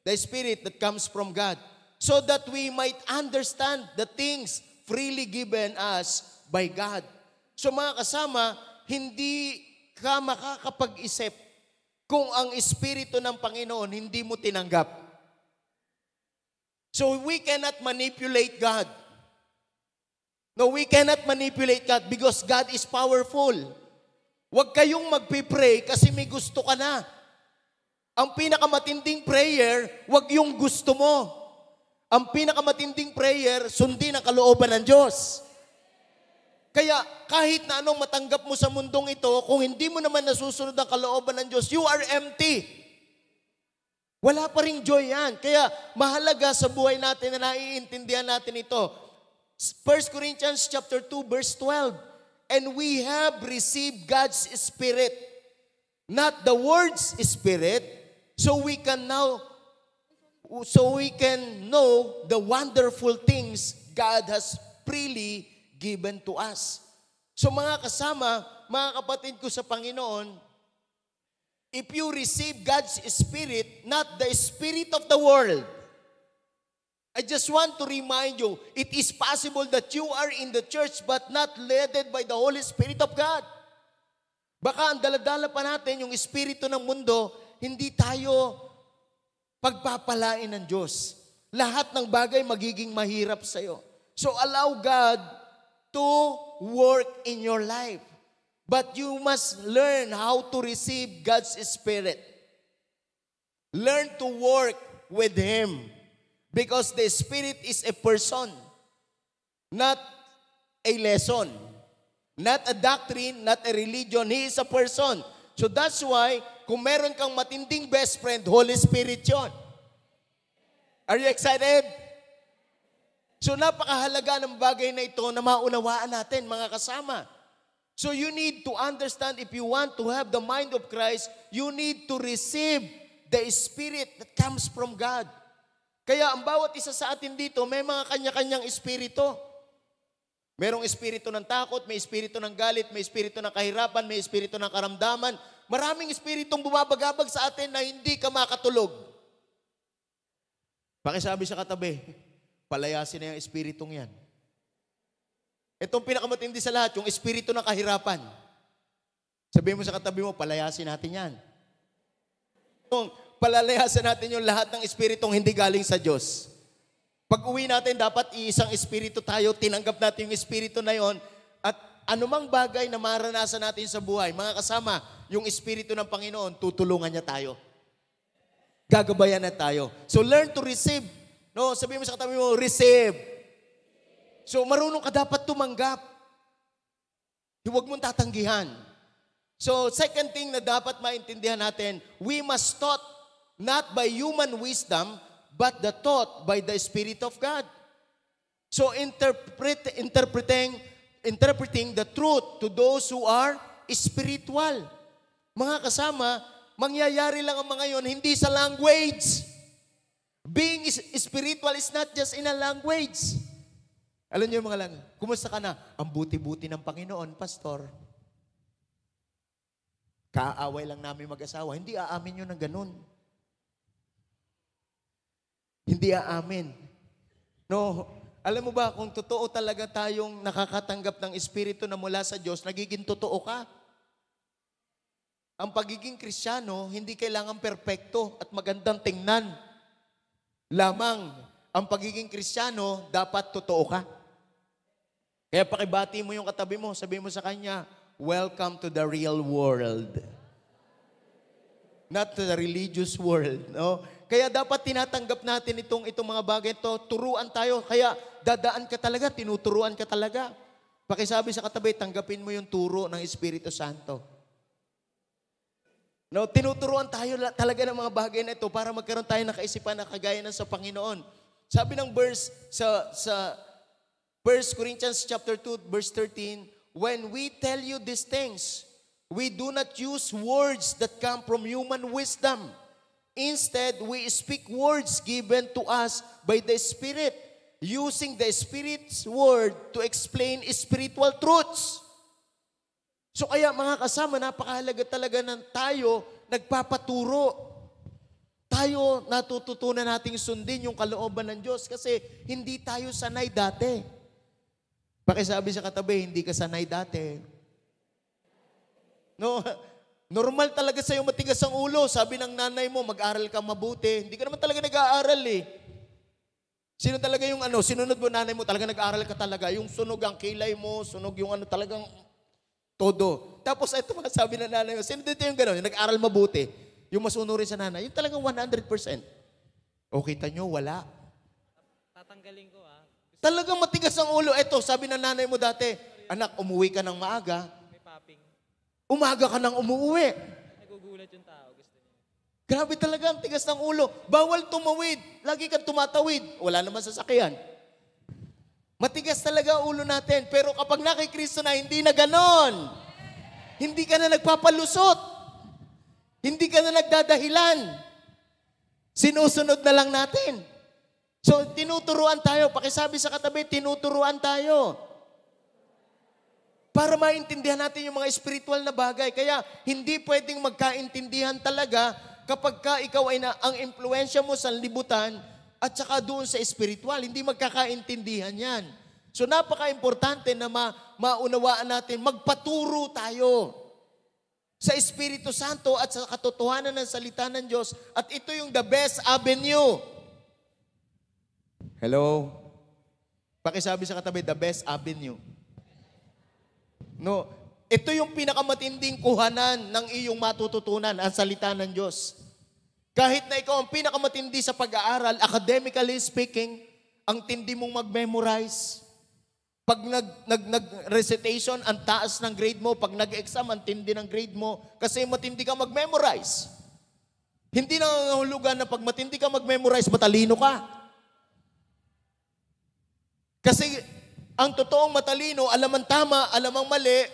the Spirit that comes from God so that we might understand the things freely given us by God. So mga kasama, hindi ka makakapag-isip kung ang Espiritu ng Panginoon hindi mo tinanggap. So we cannot manipulate God. No, we cannot manipulate God because God is powerful. Huwag kayong magpipray kasi may gusto ka na. Ang pinakamatinding prayer, huwag yung gusto mo. Ang pinakamatinding prayer, sundin ang kalooban ng Diyos. Kaya kahit na anong matanggap mo sa mundong ito, kung hindi mo naman nasusunod ang kalooban ng Diyos, you are empty. Wala pa ring joy yan. Kaya mahalaga sa buhay natin na naiintindihan natin ito. 1 Corinthians chapter 2 verse 12. And we have received God's Spirit, not the world's spirit, so we can know the wonderful things God has freely given to us. So mga kasama, mga kapatid ko sa Panginoon, if you receive God's Spirit, not the spirit of the world, I just want to remind you, it is possible that you are in the church but not led by the Holy Spirit of God. Baka ang daladala pa natin yung espiritu ng mundo, hindi tayo pagpapalain ng Diyos. Lahat ng bagay magiging mahirap sa'yo. So allow God to work in your life. But you must learn how to receive God's Spirit. Learn to work with Him. Because the Spirit is a person, not a lesson, not a doctrine, not a religion. He is a person. So that's why, kung meron kang matinding best friend, Holy Spirit yun. Are you excited? So napakahalaga ng bagay na ito na maunawaan natin, mga kasama. So you need to understand, if you want to have the mind of Christ, you need to receive the Spirit that comes from God. Kaya ang bawat isa sa atin dito, may mga kanya-kanyang espiritu. Merong espiritu ng takot, may espiritu ng galit, may espiritu ng kahirapan, may espiritu ng karamdaman. Maraming espiritong bumabagabag sa atin na hindi ka makatulog. Pakisabi sa katabi, palayasin na yung espiritong yan. Itong pinakamatindi sa lahat, yung espiritu ng kahirapan. Sabihin mo sa katabi mo, palayasin natin yan. Palalayasan natin yung lahat ng espiritong hindi galing sa Diyos. Pag uwi natin, dapat iisang espiritu tayo, tinanggap natin yung espiritu na yon, at anumang bagay na maranasan natin sa buhay, mga kasama, yung espiritu ng Panginoon, tutulungan niya tayo. Gagabayan na tayo. So learn to receive. No, sabihin mo sa katabi mo, receive. So marunong ka dapat tumanggap. Huwag mong tatanggihan. So second thing na dapat maintindihan natin, we must taught not by human wisdom, but the taught by the Spirit of God. So interpreting the truth to those who are spiritual. Mga kasama, mangyayari lang ang mga yon hindi sa language. Being spiritual is not just in a language. Alam niyo mga lang, kumusta ka na? Ang buti-buti ng Panginoon, Pastor. Kaaway lang namin mag-asawa. Hindi aamin yun ng ganun. Hindi aamin. No, alam mo ba, kung totoo talaga tayong nakakatanggap ng Espiritu na mula sa Diyos, nagiging totoo ka. Ang pagiging Kristiyano, hindi kailangan perpekto at magandang tingnan. Lamang, ang pagiging Kristiyano, dapat totoo ka. Kaya pakibati mo yung katabi mo, sabihin mo sa kanya, welcome to the real world. Not to the religious world. No? Kaya dapat tinatanggap natin itong mga bagay ito, turuan tayo. Kaya dadaan ka talaga, tinuturuan ka talaga. Pakisabi sa katabi, tanggapin mo yung turo ng Espiritu Santo. No, tinuturuan tayo talaga ng mga bagay na ito para magkaroon tayo ng kaisipan na kagaya ng sa Panginoon. Sabi ng verse sa 1 Corinthians chapter 2, verse 13, when we tell you these things, we do not use words that come from human wisdom. Instead, we speak words given to us by the Spirit, using the Spirit's word to explain spiritual truths. So kaya mga kasama, napakahalaga talaga ng tayo nagpapaturo. Tayo natututunan nating sundin yung kalooban ng Diyos kasi hindi tayo sanay dati. Pakisabi sa katabi, hindi ka sanay dati. No, normal talaga sa'yo matigas ang ulo. Sabi ng nanay mo, mag-aral ka mabuti. Hindi ka naman talaga nag-aaral eh. Sino talaga yung sinunod mo nanay mo, talaga nag-aaral ka talaga. Yung sunog ang kilay mo, sunog yung talagang todo. Tapos ito mga sabi ng nanay mo, sino dito yung gano'n? Yung nag-aaral mabuti. Yung masunurin sa nanay, yung talagang 100%. O kita nyo, wala. Tatanggalin ko Talagang matigas ang ulo. Ito, sabi ng nanay mo dati, anak, umuwi ka ng maaga. May popping. Umaga ka nang umuwi. Nagugulat yung tao. Gusto niya. Grabe talaga ang tigas ng ulo. Bawal tumawid. Lagi kang tumatawid. Wala naman sasakyan. Matigas talaga ang ulo natin. Pero kapag nakikristo na, hindi na ganon. Hindi ka na nagpapalusot. Hindi ka na nagdadahilan. Sinusunod na lang natin. So, tinuturuan tayo. Pakisabi sa katabi, tinuturuan tayo. Para maintindihan natin yung mga spiritual na bagay. Kaya, hindi pwedeng magkaintindihan talaga kapag ka ikaw ay ang impluensya mo sa libutan at saka doon sa spiritual. Hindi magkakaintindihan yan. So, napaka-importante na maunawaan natin, magpaturo tayo sa Espiritu Santo at sa katotohanan ng salita ng Diyos. At ito yung the best avenue. Hello? Pakisabi sa katabi, the best avenue. No, ito yung pinakamatinding kuhanan ng iyong matututunan, ang salita ng Diyos. Kahit na ikaw ang pinakamatindi sa pag-aaral, academically speaking, ang tindi mong mag-memorize. Pag nag-recitation, ang taas ng grade mo. Pag nag-exam, ang tindi ng grade mo. Kasi matindi ka mag-memorize. Hindi nangangahulugan na pag matindi ka mag-memorize, matalino ka. Kasi ang totoong matalino, alam ang tama, alam ang mali,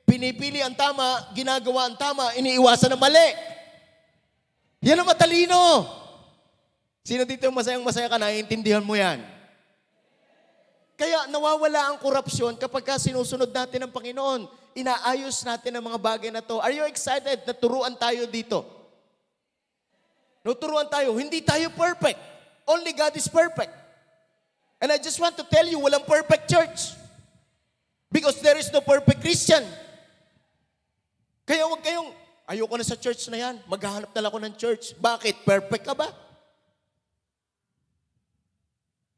pinipili ang tama, ginagawa ang tama, iniiwasan ang mali. Yan ang matalino. Sino dito yung masayang-masaya ka, naiintindihan mo yan? Kaya nawawala ang korupsyon kapag sinusunod natin ang Panginoon. Inaayos natin ang mga bagay na to. Are you excited na turuan tayo dito? No, turuan tayo. Hindi tayo perfect. Only God is perfect. And I just want to tell you, walang perfect church. Because there is no perfect Christian. Kaya huwag kayong, Ayoko na sa church na yan. Maghahanap na lang ako ng church. Bakit? Perfect ka ba?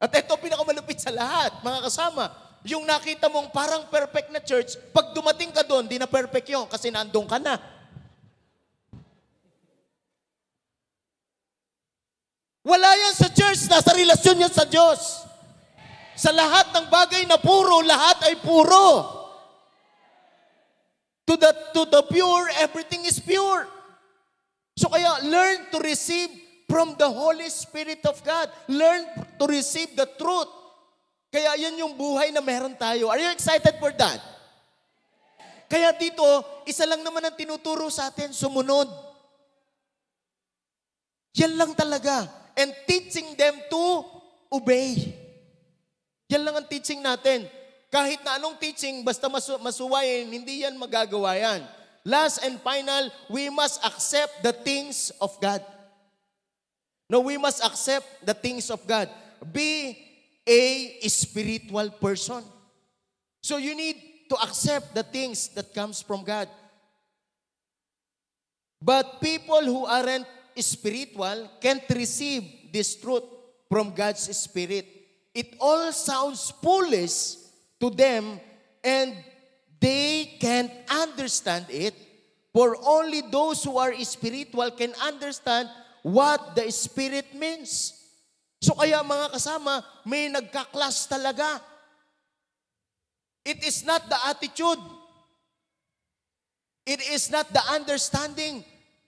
At ito pinakamalupit sa lahat, mga kasama. Yung nakita mong parang perfect na church, pag dumating ka doon, di na perfect yun kasi nandun ka na. Wala yan sa church, nasa relasyon yan sa Diyos. Sa lahat ng bagay na puro, lahat ay puro. To the pure, everything is pure. So kaya, learn to receive from the Holy Spirit of God. Learn to receive the truth. Kaya yan yung buhay na meron tayo. Are you excited for that? Kaya dito, isa lang naman ang tinuturo sa atin, sumunod. Yan lang talaga. And teaching them to obey. Yan lang ang teaching natin. Kahit na anong teaching, basta masuwayin, hindi yan magagawa yan. Last and final, we must accept the things of God. No, we must accept the things of God. Be a spiritual person. So you need to accept the things that comes from God. But people who aren't spiritual can't receive this truth from God's Spirit. It all sounds foolish to them, and they can't understand it. For only those who are spiritual can understand what the Spirit means. So kaya mga kasama, may nagka-clash talaga. It is not the attitude. It is not the understanding.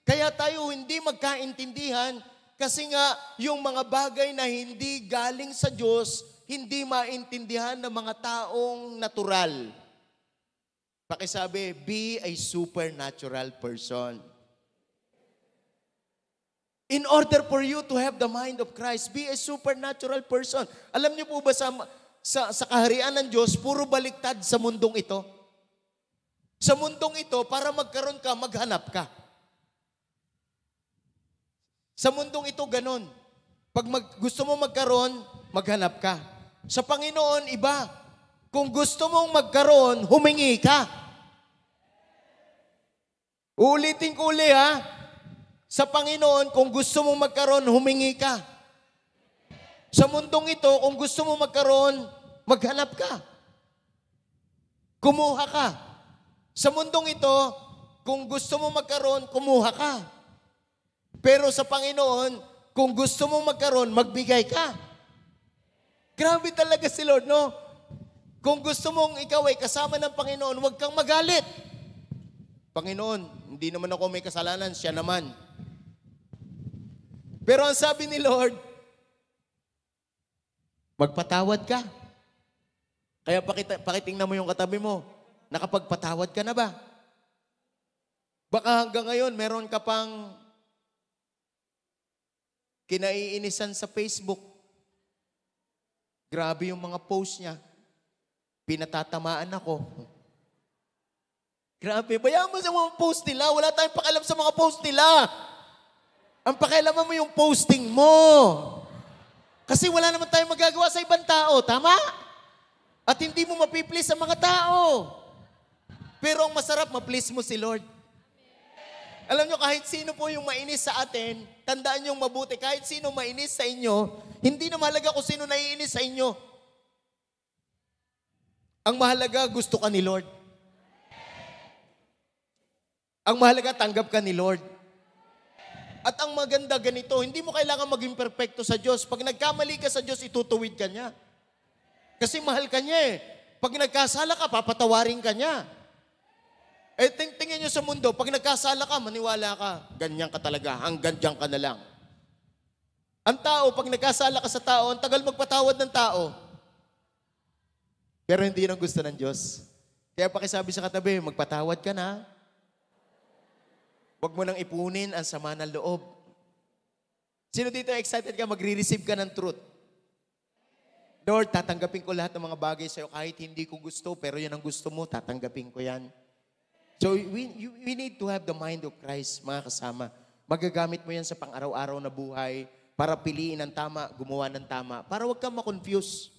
Kaya tayo hindi magkaintindihan kasi nga yung mga bagay na hindi galing sa Diyos, hindi maintindihan ng mga taong natural. Pakisabi, be a supernatural person. In order for you to have the mind of Christ, be a supernatural person. Alam niyo po ba sa kaharian ng Diyos, puro baliktad sa mundong ito? Sa mundong ito, para magkaroon ka, maghanap ka. Sa mundong ito, ganun. Pag gusto mo magkaroon, maghanap ka. Sa Panginoon, iba. Kung gusto mong magkaroon, humingi ka. Uulitin ko uli ha. Sa Panginoon, kung gusto mong magkaroon, humingi ka. Sa mundong ito, kung gusto mong magkaroon, maghanap ka. Kumuha ka. Sa mundong ito, kung gusto mong magkaroon, kumuha ka. Pero sa Panginoon, kung gusto mong magkaroon, magbigay ka. Grabe talaga si Lord, no? Kung gusto mong ikaw ay kasama ng Panginoon, huwag kang magalit. Panginoon, hindi naman ako may kasalanan, siya naman. Pero ang sabi ni Lord, magpatawad ka. Kaya pakitingnan mo yung katabi mo, nakapagpatawad ka na ba? Baka hanggang ngayon, meron ka pang kinaiinisan sa Facebook. Grabe yung mga post niya. Pinatatamaan ako. Grabe. Bayaan mo sa mga post nila. Wala tayong pakialam sa mga post nila. Ang pakialaman mo yung posting mo. Kasi wala naman tayong magagawa sa ibang tao. Tama? At hindi mo mapiplease sa mga tao. Pero ang masarap, ma-please mo si Lord. Alam nyo, kahit sino po yung mainis sa atin, tandaan nyo mabuti, kahit sino mainis sa inyo, hindi na mahalaga kung sino naiinis sa inyo. Ang mahalaga, gusto ka ni Lord. Ang mahalaga, tanggap ka ni Lord. At ang maganda ganito, hindi mo kailangan maging perfecto sa Diyos. Pag nagkamali ka sa Diyos, itutuwid ka niya. Kasi mahal ka niya eh. Pag nagkasala ka, papatawarin ka niya. Eh, tingnan nyo sa mundo, pag nagkasala ka, maniwala ka, ganyan ka talaga, hanggang dyan ka na lang. Ang tao, pag nagkasala ka sa tao, ang tagal magpatawad ng tao. Pero hindi yun ang gusto ng Diyos. Kaya pakisabi sa katabi, magpatawad ka na. Huwag mo nang ipunin ang sama ng loob. Sino dito excited ka, magre-receive ka ng truth? Lord, tatanggapin ko lahat ng mga bagay sa'yo kahit hindi ko gusto, pero yan ang gusto mo, tatanggapin ko yan. So we need to have the mind of Christ, mga kasama. Magagamit mo yan sa pang-araw-araw na buhay para piliin ang tama, gumawa ng tama, para huwag kang ma-confuse.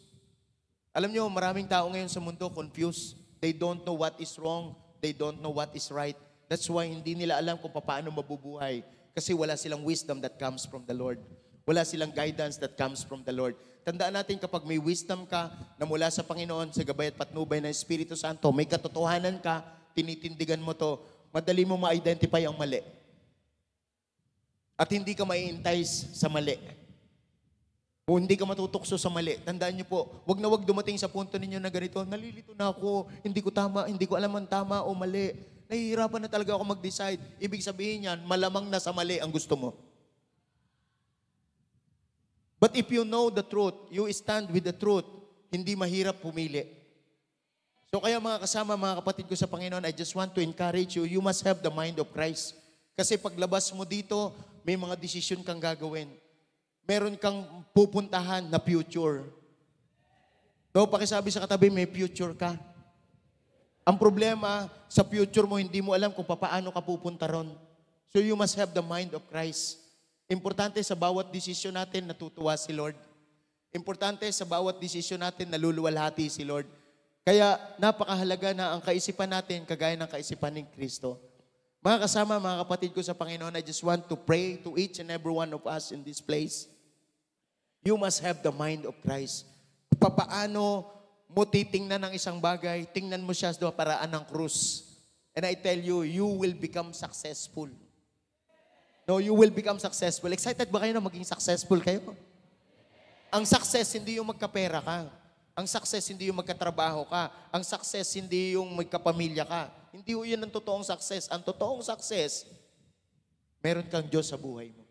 Alam nyo, maraming tao ngayon sa mundo confused. They don't know what is wrong. They don't know what is right. That's why hindi nila alam kung paano mabubuhay. Kasi wala silang wisdom that comes from the Lord. Wala silang guidance that comes from the Lord. Tandaan natin kapag may wisdom ka na mula sa Panginoon, sa gabay at patnubay ng Espiritu Santo, may katotohanan ka, tinitindigan mo to, madali mo ma-identify ang mali. At hindi ka mai-entice sa mali. O hindi ka matutukso sa mali. Tandaan niyo po, wag na wag dumating sa punto ninyo na ganito, nalilito na ako, hindi ko tama, hindi ko alam ang tama o mali. Nahihirapan na talaga ako mag-decide. Ibig sabihin yan, malamang na sa mali ang gusto mo. But if you know the truth, you stand with the truth, hindi mahirap pumili. So kaya mga kasama, mga kapatid ko sa Panginoon, I just want to encourage you, you must have the mind of Christ. Kasi paglabas mo dito, may mga desisyon kang gagawin. Meron kang pupuntahan na future. No, pakisabi sa katabi, may future ka. Ang problema, sa future mo, hindi mo alam kung paano ka pupunta ron. So you must have the mind of Christ. Importante sa bawat desisyon natin, natutuwa si Lord. Importante sa bawat desisyon natin, naluluwalhati si Lord. Kaya napakahalaga na ang kaisipan natin, kagaya ng kaisipan ni Kristo. Mga kasama, mga kapatid ko sa Panginoon, I just want to pray to each and every one of us in this place. You must have the mind of Christ. Papaano mo titingnan ng isang bagay, tingnan mo siya sa paraan ng krus. And I tell you, you will become successful. No, you will become successful. Excited ba kayo na maging successful kayo? Ang success, hindi yung magkapera ka. Ang success, hindi yung magkatrabaho ka. Ang success, hindi yung magkapamilya ka. Hindi yun ang totoong success. Ang totoong success, meron kang Diyos sa buhay mo.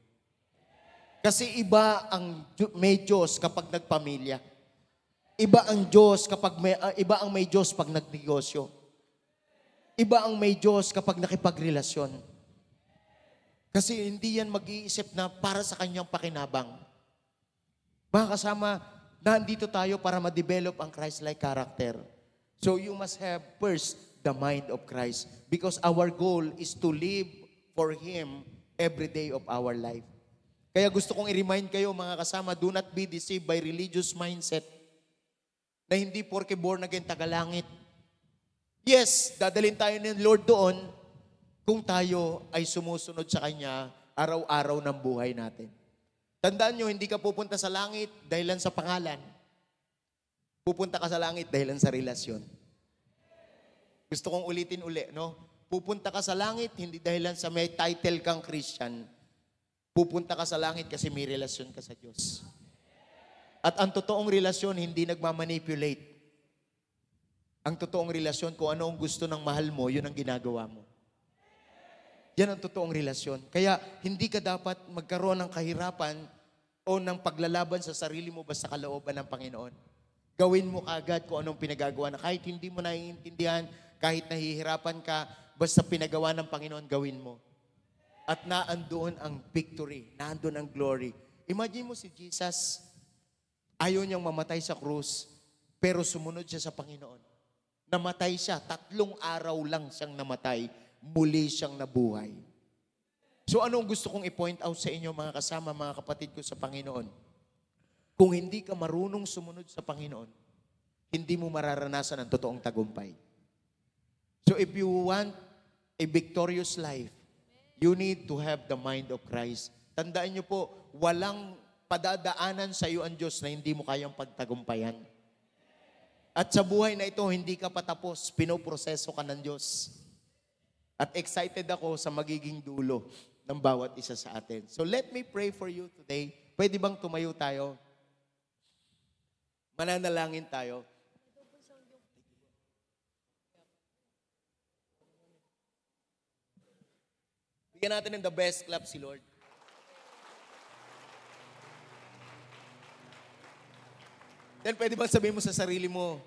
Kasi iba ang may Diyos kapag nagpamilya. Iba ang Diyos kapag iba ang may Diyos pag nagnegosyo. Iba ang may Diyos kapag nakipagrelasyon. Kasi hindi yan mag-iisip na para sa kanyang pakinabang. Mga kasama, nandito tayo para ma-develop ang Christ-like character. So you must have first the mind of Christ because our goal is to live for Him every day of our life. Kaya gusto kong i-remind kayo mga kasama, do not be deceived by religious mindset na hindi porke born again tagalangit. Yes, dadalhin tayo ng Lord doon kung tayo ay sumusunod sa Kanya araw-araw ng buhay natin. Tandaan nyo, hindi ka pupunta sa langit dahilan sa pangalan. Pupunta ka sa langit dahilan sa relasyon. Gusto kong ulitin uli, no? Pupunta ka sa langit hindi dahilan sa may title kang Christian. Pupunta ka sa langit kasi may relasyon ka sa Diyos. At ang totoong relasyon, hindi nagmamanipulate. Ang totoong relasyon, kung ano ang gusto ng mahal mo, yun ang ginagawa mo. Yan ang totoong relasyon. Kaya hindi ka dapat magkaroon ng kahirapan o ng paglalaban sa sarili mo basta kalooban ng Panginoon. Gawin mo kaagad kung anong pinagagawa na kahit hindi mo naiintindihan, kahit nahihirapan ka, basta pinagawa ng Panginoon, gawin mo. At naandoon ang victory, naandoon ang glory. Imagine mo si Jesus, ayaw niyang mamatay sa krus, pero sumunod siya sa Panginoon. Namatay siya, 3 araw lang siyang namatay, muli siyang nabuhay. So anong gusto kong i-point out sa inyo mga kasama, mga kapatid ko sa Panginoon? Kung hindi ka marunong sumunod sa Panginoon, hindi mo mararanasan ang totoong tagumpay. So if you want a victorious life, you need to have the mind of Christ. Tandaan niyo po, walang padadaanan sa iyo ang Diyos na hindi mo kayang pagtagumpayan. At sa buhay na ito, hindi ka patapos, pinoproseso ka ng Diyos. At excited ako sa magiging dulo ng bawat isa sa atin. So let me pray for you today. Pwede bang tumayo tayo? Mananalangin tayo. Bigyan natin ng the best clap si Lord. Then pwede bang sabihin mo sa sarili mo,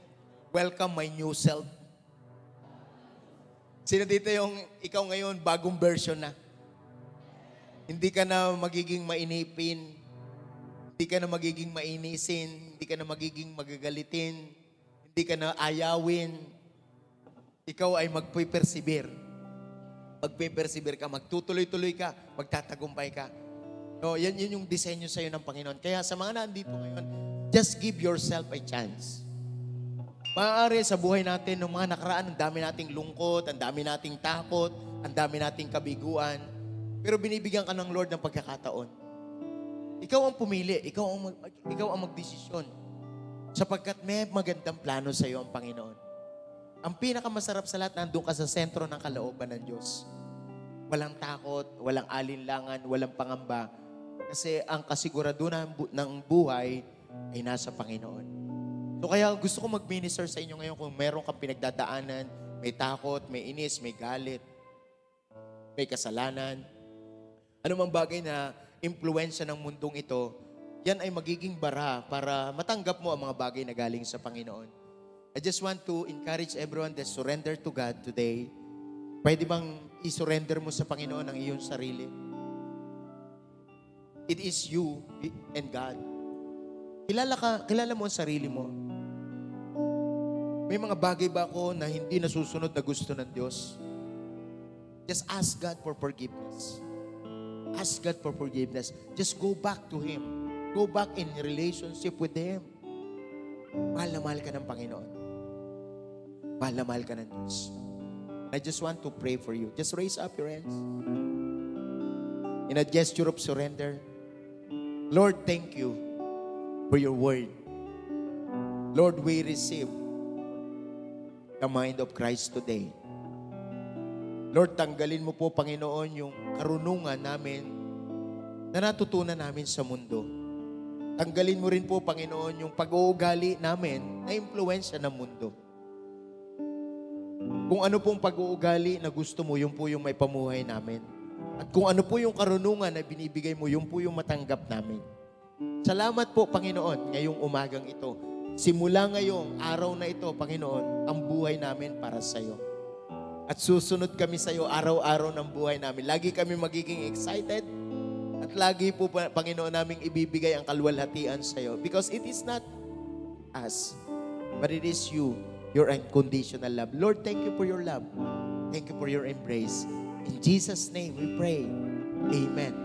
welcome my new self. Sino dito yung ikaw ngayon, bagong version na? Hindi ka na magiging mainipin, hindi ka na magiging mainisin, hindi ka na magiging magagalitin, hindi ka na ayawin. Ikaw ay magpe-persevere. Magpe-persevere ka, magtutuloy-tuloy ka, magtatagumpay ka. No, yan yung disenyo sa'yo ng Panginoon. Kaya sa mga nandito ngayon, just give yourself a chance. Maaari sa buhay natin, ng mga nakaraan, ang dami nating lungkot, ang dami nating takot, Ang dami nating kabiguan. Pero binibigyan ka ng Lord ng pagkakataon. Ikaw ang pumili. Ikaw ang magdesisyon. Sapagkat may magandang plano sa iyo ang Panginoon. Ang pinakamasarap sa lahat, nandun ka sa sentro ng kalooban ng Diyos. Walang takot, walang alinlangan, walang pangamba. Kasi ang kasiguraduhan ng buhay ay nasa Panginoon. So kaya gusto ko mag-minister sa inyo ngayon kung meron kang pinagdadaanan, may takot, may inis, may galit, may kasalanan. Anumang bagay na impluensya ng mundong ito, yan ay magiging bara para matanggap mo ang mga bagay na galing sa Panginoon. I just want to encourage everyone that surrender to God today. Pwede bang i-surrender mo sa Panginoon ang iyong sarili? It is you and God. Kilala mo ang sarili mo. May mga bagay ba ako na hindi nasusunod na gusto ng Diyos? Just ask God for forgiveness. Ask God for forgiveness. Just go back to Him. Go back in relationship with Him. Mahal na mahal ka ng Panginoon. Mahal na mahal ka ng Diyos. I just want to pray for you. Just raise up your hands. In a gesture of surrender. Lord, thank you for your word. Lord, we receive the mind of Christ today. Lord, tanggalin mo po, Panginoon, yung karunungan namin na natutunan namin sa mundo. Tanggalin mo rin po, Panginoon, yung pag-uugali namin na impluensya ng mundo. Kung ano pong pag-uugali na gusto mo, yun po yung may pamuhay namin. At kung ano po yung karunungan na binibigay mo, yun po yung matanggap namin. Salamat po, Panginoon, ngayong umagang ito. Simula ngayong araw na ito, Panginoon, ang buhay namin para sa iyo. At susunod kami sa iyo araw-araw ng buhay namin. Lagi kami magiging excited at lagi po, Panginoon, naming ibibigay ang kalwalhatian sa iyo. Because it is not us, but it is you. Your unconditional love. Lord, thank you for your love. Thank you for your embrace. In Jesus' name we pray. Amen.